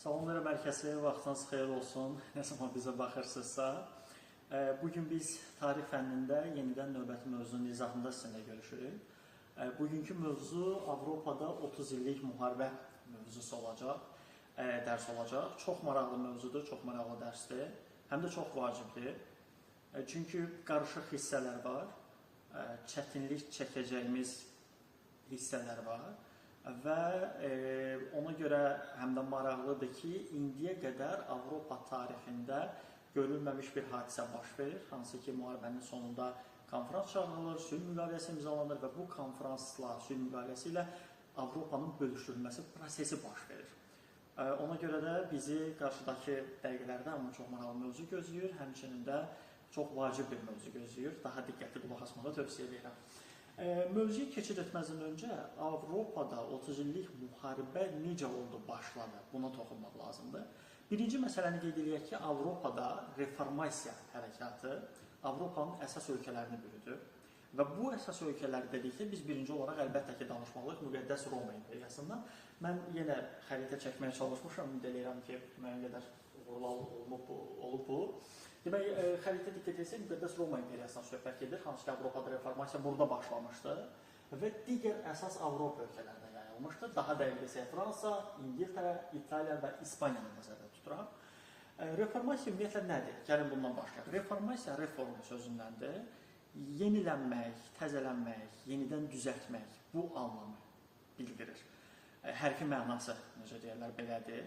Salamlar hər kəsə, vaxtınız xeyir olsun. Nə zaman bizə baxırsınızsa. Bugün biz tarix fənnində yenidən növbəti mövzunun izahında sizinlə görüşürük. Bugünkü mövzu Avropada 30 illik müharibə mövzusu olacaq, dərs olacaq. Çox maraqlı mövzudur, çox maraqlı dərsdir. Həm də çox vacibdir. Çünki qarışıq hissələr var, çətinlik çəkəcəyimiz hissələr var. Və ona görə həm də maraqlıdır ki, indiyə qədər Avropa tarixində görülməmiş bir hadisə baş verir. Hansı ki, müharibənin sonunda konfrans çağırılır, sülh müqaviləsi imzalanır və bu konfransla, sülh müqaviləsi ilə Avropanın bölüşdürülməsi prosesi baş verir. Ona görə də bizi qarşıdakı dəqiqələrdə amma çox maraqlı mövzu gözləyir, həmçinin də çox vacib bir mövzu gözləyir. Daha diqqətli qulaq asmağı tövsiyə edirəm. Mövzuya keçid etməzdən öncə Avropada 30 illik müharibə necə oldu, başladı? Buna toxunmaq lazımdır. Birinci məsələni qeyd edək ki, Avropada reformasiya hərəkatı Avropanın əsas ölkələrini bürüdü. Və bu əsas ölkələri dedikdə biz birinci olaraq əlbəttə ki, danışmalıyıq Müqəddəs Roma imperiyasından. Mən yenə xəritə çəkməyə çalışmışam, ümid edirəm ki, müəyyən qədər olub bu. Demək, xəritə diqqət etsək, Müqəddəs Roma imperiyasından söhbət gedir, hansı ki, Avropada reformasiya burada başlamışdı və digər əsas Avropa ölkələrində yayılmışdı. Daha dəqiq desək, Fransa, İngiltərə, İtaliya və İspaniyanı nəzərdə tuturaq. Reformasiya ümumiyyətlə nədir? Gəlin bundan başlayaq. Reformasiya, reform sözündəndir. Yenilənmək, təzələnmək, yenidən düzəltmək bu anlamı bildirir. Hərfi mənası, necə deyərlər, belədir.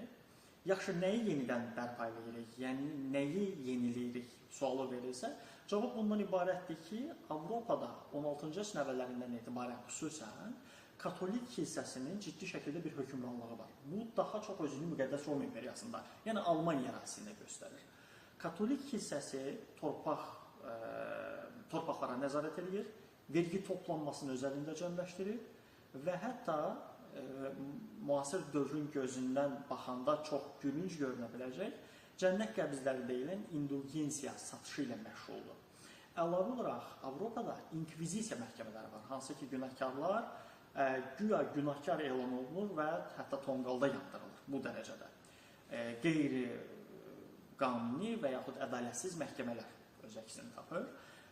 Yaxşı, nəyi yenidən bərpa edirik, yəni nəyi yeniləyirik sualı verilsə, cavab bundan ibarətdir ki, Avropada 16-cı əsr əvvəllərindən etibarən xüsusən katolik kilsəsinin ciddi şəkildə bir hökmranlığı var. Bu, daha çox özünü Müqəddəs Roma imperiyasında, yəni Almaniya ərazisində göstərir. Katolik kilsəsi torpaqlara nəzarət edir, vergi toplanmasını öz əlində cəmləşdirir və hətta müasir dövrün gözündən baxanda çox gülünc görünə biləcək, cənnət qəbizləri deyilən indulgensiya satışı ilə məşğuldur. Əlavə olaraq, Avropada inkvizisiya məhkəmələri var, hansı ki, günahkarlar güya günahkar elan olunur və hətta tonqalda yandırılır bu dərəcədə. Qeyri-qanuni və yaxud ədalətsiz məhkəmələr öz əksini tapır.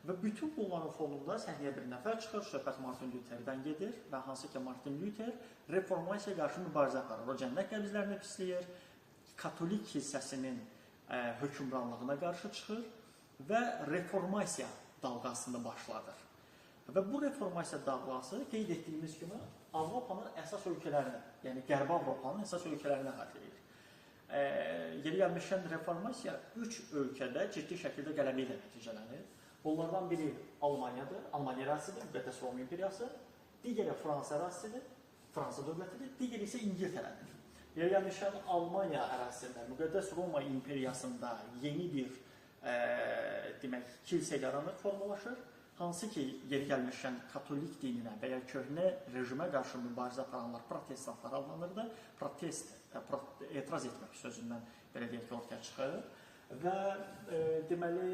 Və bütün bunların fonunda səhnəyə bir nəfər çıxır, söhbət Martin Lutherdən gedir və hansı ki, Martin Luther reformasiyaya qarşı mübarizə aparır. O cənnət qəbizlərini pisləyir, katolik kilsəsinin hökmranlığına qarşı çıxır və reformasiya dalğasını başladır. Və bu reformasiya dalğası qeyd etdiyimiz kimi Avropanın əsas ölkələrini, yəni Qərbi Avropanın əsas ölkələrini əhatə edir. Yeri gəlmişkən reformasiya 3 ölkədə ciddi şəkildə qələbə ilə nəticələnir. Bunlardan biri Almaniyadır, Almaniya ərazisidir, Müqəddəs Roma imperiyası, digəri Fransa ərazisidir, Fransa dövlətidir, digəri isə İngiltərədir. Yeri gəlmişkən Almaniya ərazisində, Müqəddəs Roma imperiyasında yeni bir kilsə yaranır, formalaşır, hansı ki, yeri gəlmişkən katolik dininə və ya köhnə rejimə qarşı mübarizə aparanlar protestantlar adlanırdı, etiraz etmək sözündən belə deyək ki, ortaya çıxır və deməli,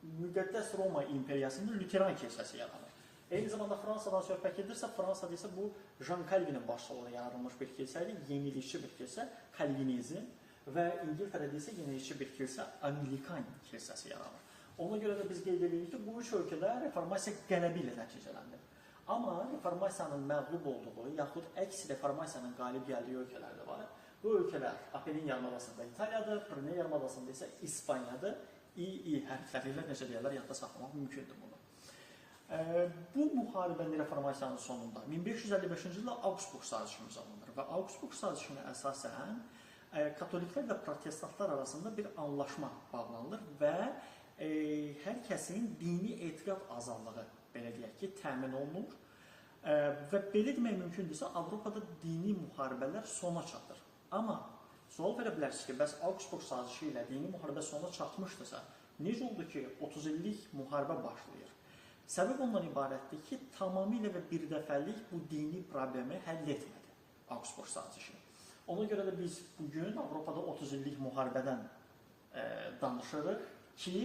Müqəddəs Roma imperiyasında Lüteran kilsəsi yaranır. Eyni zamanda Fransadan söhbət edirsə, Fransada isə bu Jean Calvinin başçılığı yaradılmış bir kilsə idi, yenilikçi bir kilsə, Calvinizm və İngiltərədə isə yenilikçi bir kilsə, Anglikan kilsəsi yaranır. Ona görə də biz qeyd edirik ki, bu üç ölkədə reformasiya qələbi ilə nəticələndi. Amma reformasiyanın məğlub olduğu, yaxud əks reformasiyanın qalib gəldiyi ölkələr də var. Bu ölkələr Apenin yarımadasında İtaliyadır, Preney yarımadasında isə İspaniyadır. İ hərfləri ilə necə deyərlər, yadda saxlamaq mümkündür bunu. Bu müharibənin reformasiyanın sonunda 1555-ci ildə Augsburg sazişi imzalanır və Augsburg sazişinə əsasən katoliklər və protestantlar arasında bir anlaşma bağlanır və hər kəsin dini etiqad azadlığı, belə deyək ki, təmin olunur və belə demək mümkündürsə, Avropada dini müharibələr sona çatır. Amma sual verə bilərsiniz ki, bəs Augsburg sazişi ilə dini müharibə sona çatmışdırsa, necə oldu ki, 30 illik müharibə başlayır? Səbəb ondan ibarətdir ki, tamamilə və birdəfəlik bu dini problemi həll etmədi Augsburg sazişi. Ona görə də biz bugün Avropada 30 illik müharibədən danışırıq ki,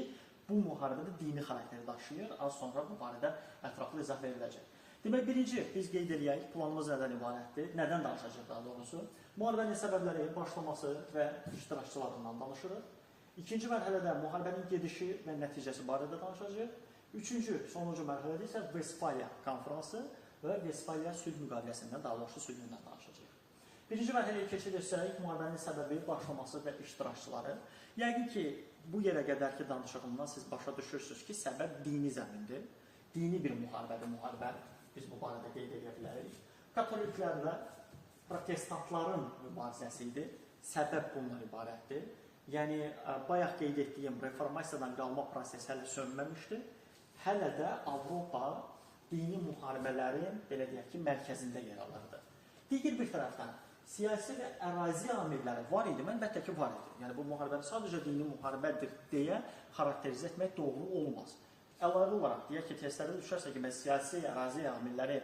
bu müharibədə dini xarakteri daşıyır, az sonra bu barədə ətraflı izah veriləcək. Demək, birinci, biz qeyd eləyək, planımız nədən ibarətdir, nədən danışacaq daha doğrusu. Müharibənin səbəbləri, başlaması və iştirakçılarından danışırıq. İkinci mərhələdə müharibənin gedişi və nəticəsi barədə danışacaq. Üçüncü, sonuncu mərhələdə isə Vestfaliya konfransı və Vestfaliya sülh müqaviləsindən, daha doğrusu sülhündən danışacaq. Birinci mərhələyə keçirsək, müharibənin səbəbi, başlaması və iştirakçıları. Yəqin ki, bu yerə qədərki danışığımdan siz başa düşürsünüz ki, səbəb dini zəmindir. Dini bir müharibədir, müharibə. Biz bu barədə qeyd edə bilərik. Katoliklərlə protestantların mübarizəsi idi. Səbəb bundan ibarətdir. Yəni, bayaq qeyd etdiyim reformasiyadan qalma prosesi hələ sönməmişdir. Hələ də Avropa dini müharibələrin, belə deyək ki, mərkəzində yer alırdı. Digər bir tərəfdən, siyasi və ərazi amilləri var idi, əlbəttə ki, var idi. Yəni, bu müharibəni sadəcə dini müharibədir deyə xarakterizə etmək doğru olmaz. Əlavə olaraq, deyək ki, testlərdə düşərsə ki, siyasi, ərazi amilləri,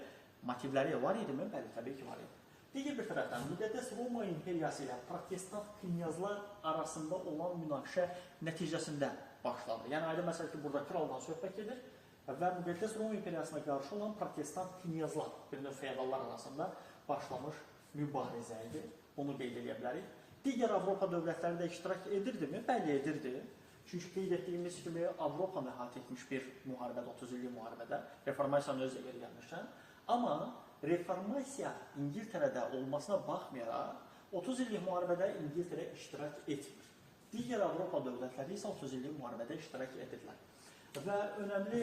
motivləri var idimi? Bəli, təbii ki, var idi. Digər bir tərəfdən, müqəddəs Roma imperiyası ilə protestant knyazlar arasında olan münaqişə nəticəsində başladı. Yəni, aydın məsələ ki, burada kraldan söhbət gedir və müqəddəs Roma imperiyasına qarşı olan protestant knyazlar, bir növ feodallar arasında başlamış mübarizə idi. Bunu qeyd edə bilərik. Digər Avropa dövlətləri də iştirak edirdimi? Bəli, edirdi. Çünki qeyd etdiyimiz kimi Avropanı əhatə etmiş bir müharibədə, 30 illik müharibədə, reformasiyanın özü yeri gəlmişən. Amma reformasiya İngiltərədə olmasına baxmayaraq, 30 illik müharibədə İngiltərə iştirak etmir. Digər Avropa dövlətləri isə 30 illik müharibədə iştirak edirlər. Və önəmli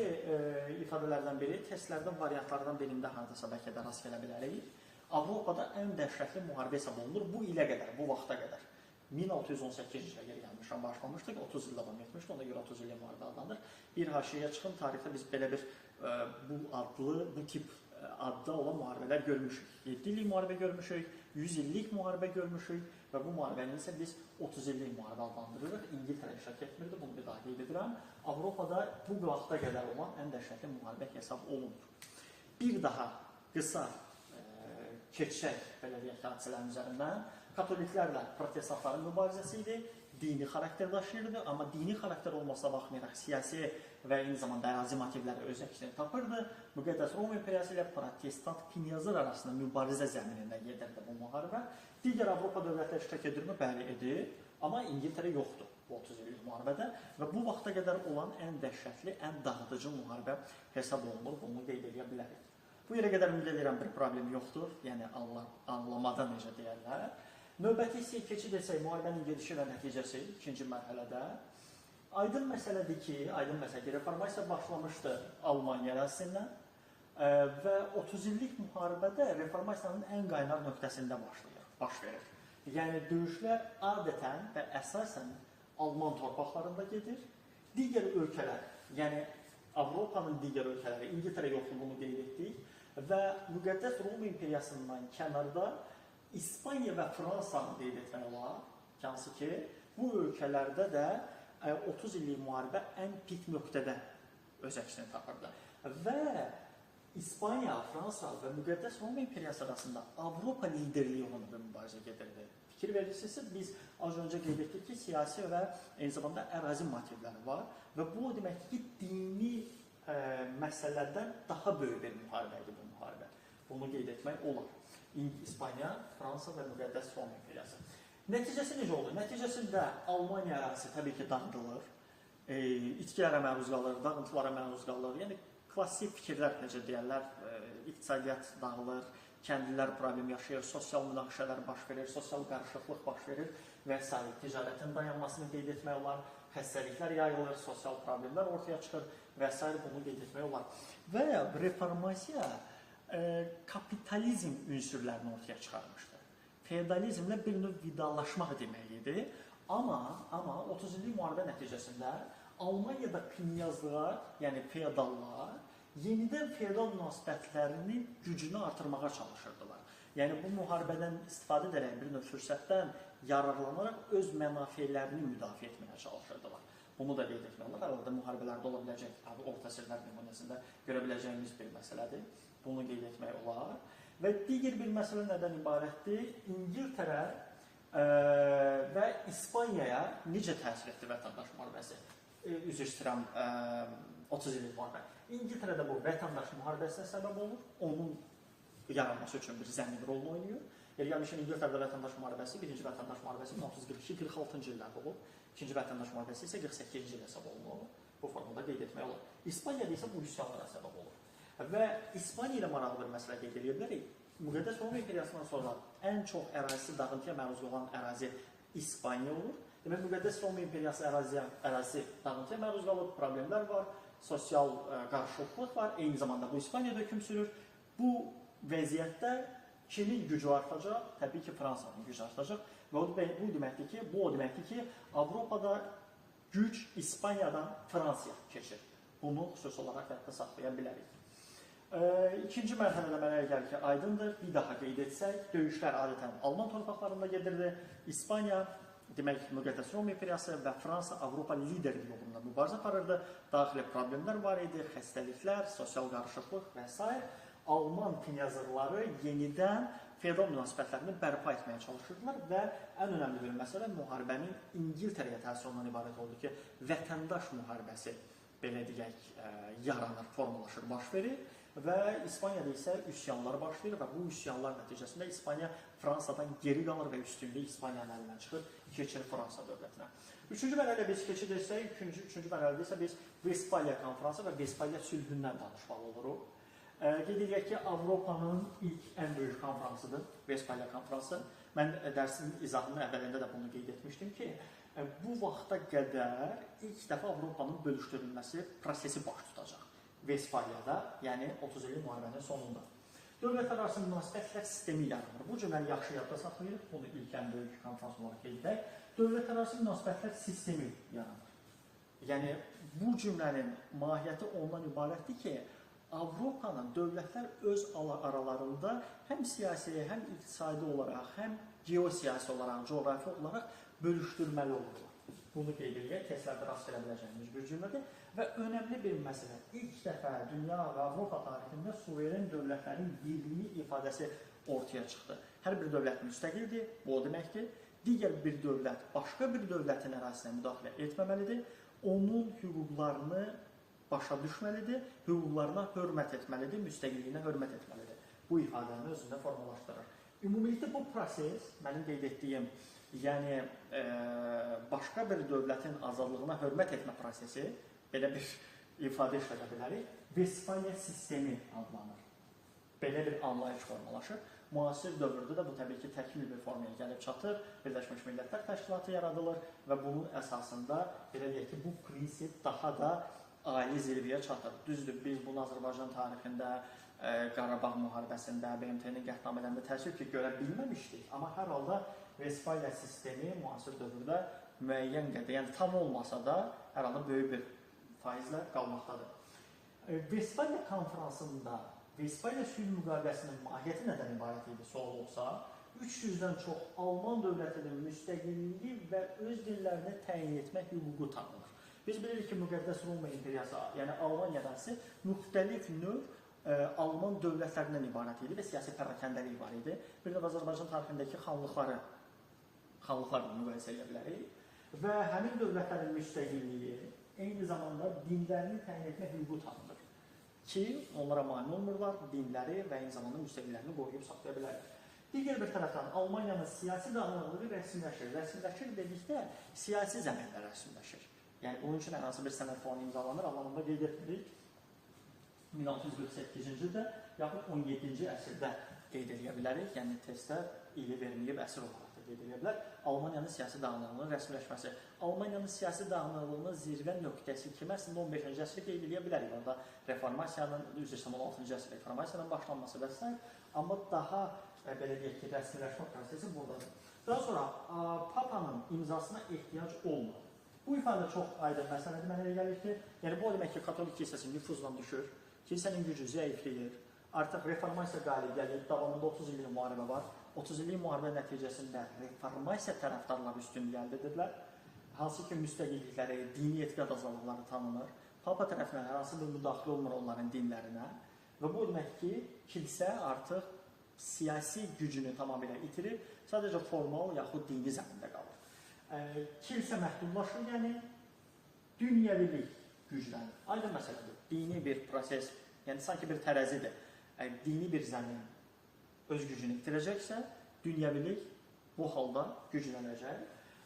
ifadələrdən biri, testlərdən, variantlardan birində hansısa bəlkə də rast gələ bilərik. Avropada ən dəhşətli müharibə hesab olunur bu ilə qədər, bu vaxta qədər. 1618 ilə geri gəlmişəm, başlamışdıq, 30 il davam etmişdi, ona görə 30 illik müharibə adlanır. Bir haşiyə çıxın, tarixdə biz belə bir bu tip adda olan müharibələr görmüşük. 7 illik müharibə görmüşük, 100 illik müharibə görmüşük və bu müharibəni isə biz 30 illik müharibə adlandırırıq. İngiltərə iştirak etmirdi, bunu bir daha qeyd edirəm. Avropada bu vaxta qədər olan ən dəhşətli müharibə hesab olunur. Bir daha qısa keçək, belə deyək, hadisələrin üzərindən katoliklərlə protestantların mübarizəsi idi, dini xarakter daşıyırdı, amma dini xarakter olmasına baxmayaraq siyasi və eyni zamanda ərazi motivləri öz əksini tapırdı. Müqəddəs Roma imperiyası ilə protestant knyazlar arasında mübarizə zəminində gedirdi bu müharibə. Digər Avropa dövlətləri iştirak edirmi? Bəli, edir, amma İngiltərə yoxdur bu 30 illik müharibədə və bu vaxta qədər olan ən dəhşətli, ən dağıdıcı müharibə hesab olunur, bunu qeyd edə bilərik. Bu yerə qədər ümid edirəm bir problem yoxdur, yəni anlamada necə deyərlər. Növbəti hissəyə keçid etsək, müharibənin gedişi və nəticəsi ikinci mərhələdə. Aydın məsələdir ki, reformasiya başlamışdı Almaniya ərazisindən və 30 illik müharibədə reformasiyanın ən qaynar nöqtəsində baş verir. Yəni, döyüşlər adətən və əsasən Alman torpaqlarında gedir. Digər ölkələr, yəni Avropanın digər ölkələri, İngiltərə yoxluğunu qeyd etdik və müqəddəs Roma imperiyasından kənarda İspaniya və Fransanı qeyd etmək olar, hansı ki, bu ölkələrdə də 30 illik müharibə ən pik nöqtədə öz əksini tapırdı. Və İspaniya, Fransa və müqəddəs Roma imperiyası arasında Avropa liderliyi olan bir mübarizə gedirdi. Fikir verirsinizsə, biz az öncə qeyd etdik ki, siyasi və eyni zamanda ərazi motivləri var və bu o deməkdir ki, dini məsələlərdən daha böyük bir müharibə idi bu müharibə. Bunu qeyd etmək olar. İspaniya, Fransa və müqəddəs Roma imperiyası. Nəticəsi necə oldu? Nəticəsində Almaniya ərazisi təbii ki, dağıdılır, itkilərə məruz qalır, dağıntılara məruz qalır. Yəni, klassik fikirlər, necə deyərlər, iqtisadiyyat dağılır, kəndlilər problem yaşayır, sosial münaqişələr baş verir, sosial qarışıqlıq baş verir və s. Ticarətin dayanmasını qeyd etmək olar, xəstəliklər yayılır, sosial problemlər ortaya çıxır və s. Bunu qeyd etmək olar. Və reformasiya kapitalizm ünsürlərini ortaya çıxarmışdır. Feodalizmlə bir növ vidalaşmaq demək idi. Amma 30 illik müharibə nəticəsində Almaniyada knyazlar, yəni feodallar, yenidən feodal münasibətlərinin gücünü artırmağa çalışırdılar. Yəni, bu müharibədən istifadə edərək bir növ fürsətdən yararlanaraq öz mənafelerini müdafiə etməyə çalışırdılar. Bunu da qeyd etmək olar. Arada müharibələrdə ola biləcək, orta əsrlər nümunəsində görə biləcəyimiz bir məsələdir. Bunu qeyd etmək olar. Və digər bir məsələ nədən ibarətdir? İngiltərə və İspaniyaya necə təsir etdi vətəndaş müharibəsi? Üzr istəyirəm, 30 illik müharibə. İngiltərədə bu vətəndaş müharibəsinə səbəb olur, onun yaranması üçün bir zəmin rolunu oynayır. Gəlmişin İngiltərədə vətəndaş müharibəsi, birinci vətəndaş müharibəsi 1942-46-cı illərdə olub, ikinci vətəndaş müharibəsi isə 48-ci ildə hesab olunur. Bu formada qeyd etmək olur. İspaniyada isə bu üsyanlara səbəb olur. Və İspaniya ilə maraqlı bir məsələ qeyd edə bilərik. Müqəddəs Roma imperiyasından sonra ən çox ərazisi dağıntıya məruz qalan ərazi İspaniya olur. Demək, Müqəddəs Roma imperiyası ərazisi dağıntıya məruz qalıb, problemlər var, sosial qarşılıqlıq var, eyni zamanda bu İspaniyada hökm sürür. Bu vəziyyətdə kimin gücü artacaq? Təbii ki, Fransanın gücü artacaq. Və bu o deməkdir ki, Avropada güc İspaniyadan Fransaya keçir. Bunu xüsusi olaraq hətta saxlaya bilərik. İkinci mərhələdə mənə elə gəlir ki, aydındır. Bir daha qeyd etsək, döyüşlər adətən Alman torpaqlarında gedirdi. İspaniya, demək, Müqəddəs Roma imperiyası və Fransa Avropa liderliyi uğrunda mübarizə aparırdı. Daxili problemlər var idi, xəstəliklər, sosial qarışıqlıq və s. Alman knyazırları yenidən feodal münasibətlərini bərpa etməyə çalışırdılar və ən önəmli bir məsələ müharibənin İngiltərəyə təsiri ondan ibarət oldu ki, vətəndaş müharibəsi, belə deyək, yaranır, formalaşır, baş verir və İspaniyada isə üsyanlar başlayır və bu üsyanlar nəticəsində İspaniya Fransadan geri qalır və üstünlük İspaniyanın əlindən çıxır, keçir Fransa dövlətinə. Üçüncü mərhələdə biz keçid etsək, üçüncü mərhələdə isə biz Vestfaliya konfransı və Vestfaliya sülhündən danışmalı oluruq. Qeyd edək ki, Avropanın ilk ən böyük konfransıdır, Vestfaliya konfransı. Mən dərsin izahının əvvəlində də bunu qeyd etmişdim ki, bu vaxta qədər ilk dəfə Avropanın bölüşdürülməsi prosesi baş tutacaq. Vestfaliyada, yəni 30 illik müharibənin sonunda. Dövlətlər arası münasibətlər sistemi yaranır. Bu cümləni yaxşı yadda saxlayırıq, bunu ilk ən böyük konfrans olaraq qeyd edək. Dövlətlər arası münasibətlər sistemi yaranır. Yəni, bu cümlənin mahiyyəti ondan ibarətdir ki, Avropanın dövlətlər öz aralarında həm siyasi, həm iqtisadi olaraq, həm geosiyasi olaraq, coğrafi olaraq bölüşdürməli olurlar. Bunu qeyd edək, testlərdə rast gələ biləcəyimiz bir cümlədir. Və önəmli bir məsələ, ilk dəfə dünya və Avropa tarixində suveren dövlətlərin birliyi ifadəsi ortaya çıxdı. Hər bir dövlət müstəqildir, bu o deməkdir. Digər bir dövlət, başqa bir dövlətin ərazisinə müdaxilə etməməlidir, onun hüquqlarını başa düşməlidir, hüquqlarına hörmət etməlidir, müstəqilliyinə hörmət etməlidir. Bu ifadəni özündə formalaşdırır. Ümumilikdə bu proses, mənim qeyd etdiyim, yəni başqa bir dövlətin azadlığına hörmət etmə prosesi, belə bir ifadə işlədə bilərik, Vestfaliya sistemi adlanır. Belə bir anlayış formalaşır. Müasir dövrdə də bu təbii ki, təkmil bir formaya gəlib çatır, Birləşmiş Millətlər Təşkilatı yaradılır və bunun əsasında belə deyək ki, bu prinsip daha da ali zirvəyə çatır. Düzdür, biz bunu Azərbaycan tarixində, Qarabağ müharibəsində, BMT-nin qətnamələrində təəssüf ki, görə bilməmişdik. Amma hər halda Vestfaliya sistemi müasir dövrdə müəyyən qədər, yəni tam olmasa da, hər halda böyük bir faizlə qalmaqdadır. Vestfaliya konfransında Vestfaliya sülh müqaviləsinin mahiyyəti nədən ibarət idi sual olsa, 300-dən çox Alman dövlətinin müstəqilliyi və öz dillərini təyin etmək hüququ tanınır. Biz bilirik ki, Müqəddəs Roma imperiyası, yəni Almaniyadansı müxtəlif növ Alman dövlətlərindən ibarət idi və siyasi pərakəndəlik var idi. Bir də Azərbaycan tarixindəki xanlıqlarla müqayisə edə bilərik və həmin dövlətlərin müstəqilliyi eyni zamanda dinlərini təyin etmək hüququ tanınır ki, onlara mane olmurlar, dinləri və eyni zamanda müstəqillərini qoruyub saxlaya bilərlər. Digər bir tərəfdən Almaniyanın siyasi dağınıqlığı rəsmiləşir. Rəsmiləşir dedikdə siyasi zəmində rəsmiləşir. Yəni, bunun üçün hər hansı bir sənəd falan imzalanır, alanında qeyd etmirik. 1648-ci ildə, yaxud 17-ci əsrdə qeyd edə bilərik. Yəni, testdə ili verməyib əsr olaraq da qeyd edə bilər. Almaniyanın siyasi dağınıqlığının rəsmiləşməsi. Almaniyanın siyasi dağınıqlığının zirvə nöqtəsi kimi əslində 15-ci əsrə qeyd edə bilərik. Orada reformasiyanın, 16-cı əsr reformasiyanın başlanması və s. Amma daha, belə deyək ki, rəsmiləşmə prosesi buradadır. Daha sonra, Papanın imzasına ehtiyac olmadı. Bu ifadə çox aydın məsələdir, mənə elə gəlir ki, yəni bu o demək ki, katolik kilsəsi nüfuzla düşür, kilsənin gücü zəifləyir, artıq reformasiya qalib gəlir, davamında 30 illik müharibə var. 30 illik müharibə nəticəsində reformasiya tərəfdarları üstünlük əldə edirlər, hansı ki, müstəqillikləri, dini etiqad azadlıqları tanınır, Papa tərəfindən hər hansı bir müdaxilə olmur onların dinlərinə və bu demək ki, kilsə artıq siyasi gücünü tamamilə itirir, sadəcə formal yaxud dini zəmində qalır. Kilsə məhdudlaşır, yəni dünyəvilik güclənir. Aydın məsələdir. Dini bir proses, yəni sanki bir tərəzidir. Dini bir zəmin öz gücünü itirəcəksə, dünyəvilik bu halda güclənəcək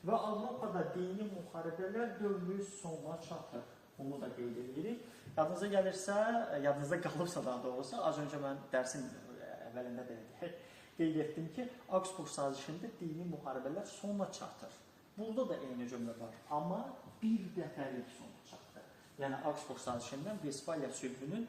və Avropada dini müharibələr dövrü sona çatır. Bunu da qeyd edirik. Yadınıza gəlirsə, yadınıza qalıbsa daha doğrusu, az öncə mən dərsin əvvəlində də qeyd etdim ki, Augsburg sazişində dini müharibələr sona çatır. Burada da eyni cümlə var, amma bir dəfəlik sona çatır. Yəni Augsburg sazişindən Vestfaliya sülhünün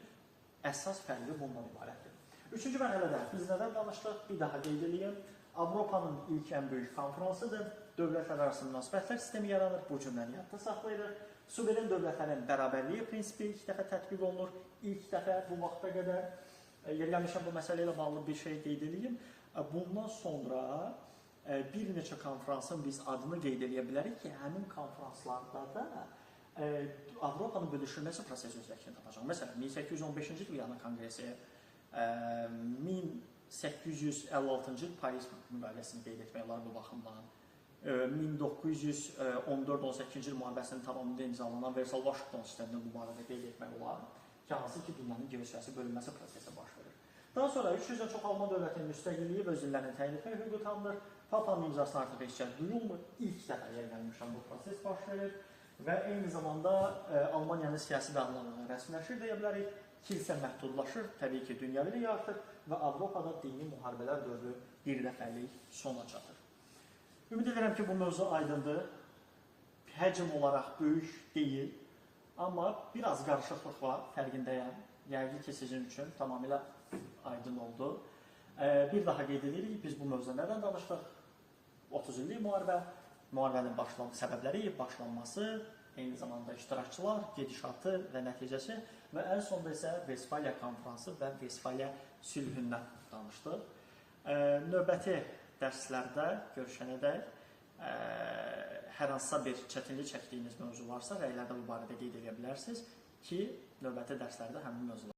əsas fərqi bundan ibarətdir. Üçüncü mərhələdə biz nədən danışdıq? Bir daha qeyd edeyim. Avropanın ilk ən böyük konferansıdır. Dövlətlər arası münasibətlər sistemi yaranır. Bu cümləni yadda saxlayırıq. Suveren dövlətlərin bərabərliyi prinsipi ilk dəfə tətbiq olunur. İlk dəfə bu vaxta qədər yerləmişəm bu məsələ ilə bağlı bir şey qeyd edeyim. Bundan sonra bir neçə konferansın biz adını qeyd edə bilərik ki, həmin konferanslarda da Avropanın bölüşülməsi prosesi öz vəktini tapacaq. Məsələn, 1815-ci il Viyana konqresi, 1856-cı il Paris müqaviləsini qeyd etmək olar bu baxımdan. 1914-18-ci il müharibəsinin tamamında imzalanan Versal-Washington sistemini bu barədə qeyd etmək olar ki, hansı ki, dünyanın geosiyasi bölünməsi prosesi baş verir. Daha sonra 300-dən çox Alman dövlətinin müstəqilliyi və özünlərini təyin etmək hüququ tanınır. Papanın imzasına artıq ehtiyac duyulmur. İlk dəfə yerlənmişən bu proses baş verir və eyni zamanda Almaniyanın siyasi dağılığına rəsmiləşir deyə bilərik. Kilsə məhdudlaşır, təbii ki, dünyəvilik artır və Avropada dini müharibələr dövrü bir dəfəlik sona çatır. Ümid edirəm ki, bu mövzu aydındır. Həcm olaraq böyük deyil, amma biraz qarışıqlıq var, fərqindəyəm. Yəqin ki, sizin üçün tamamilə aydın oldu. Bir daha qeyd edirik, biz bu mövzuda nədən danışdıq? 30 illik müharibə, müharibənin səbəbləri, başlanması, eyni zamanda iştirakçılar, gedişatı və nəticəsi və ən sonda isə Vestfaliya konferansı və Vestfaliya sülhündən danışdıq. Növbəti dərslərdə görüşənədək hər hansısa bir çətinlik çəkdiyiniz mövzu varsa, rəylərdə bu barədə qeyd edə bilərsiniz ki, növbəti dərslərdə həmin mövzular